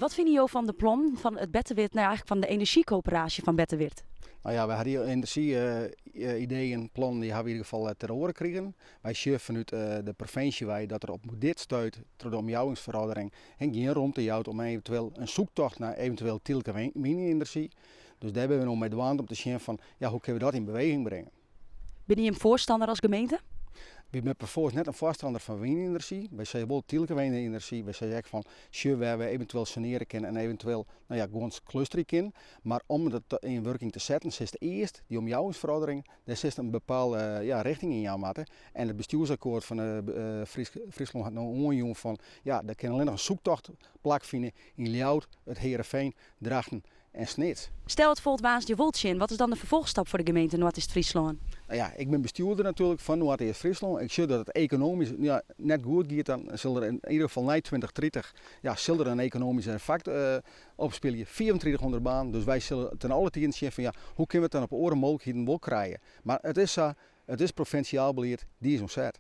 Wat vinden jullie van de plan van het Betterwert, nou eigenlijk van de energiecoöperatie van Betterwert? Nou ja, we hadden hier energie-ideeën, plannen, die hebben we in ieder geval ter oren gekregen. Wij zien vanuit de provincie dat er op dit stuit, door de omjouwingsverandering, en geen ruimte jouwt om eventueel een zoektocht naar eventueel tielke mini-energie. Dus daar hebben we nog met de om te zien van, ja, hoe kunnen we dat in beweging brengen. Ben je een voorstander als gemeente? We zijn bijvoorbeeld net een voorstander van windenergie. Wij zeggen wel tielke windenergie. Wij zeggen van, waar we eventueel saneren kunnen en eventueel, nou ja, gewoon clusteren kunnen. Maar om dat in werking te zetten, is het eerst die omjouwingsverandering, daar zit een bepaalde richting in jou maken. En het bestuursakkoord van Friesland had nou onjongen van, ja, daar kan alleen nog een zoektocht plaatsvinden in Ljout, het Heerenveen, Drachten en Sneeds. Stel het volgt waans je wilt zien, wat is dan de vervolgstap voor de gemeente Noord-Friesland? Nou ja, ik ben bestuurder natuurlijk van Noord-Friesland. Ik zie dat het economisch net goed gaat. Dan zal er in ieder geval na 2030 zal er een economisch effect opspelen. 2400 banen. Dus wij zullen ten alle tijden zien van, ja, hoe kunnen we het dan op oren mogelijkheden wel krijgen. Maar het is provinciaal beleid, die is omzet.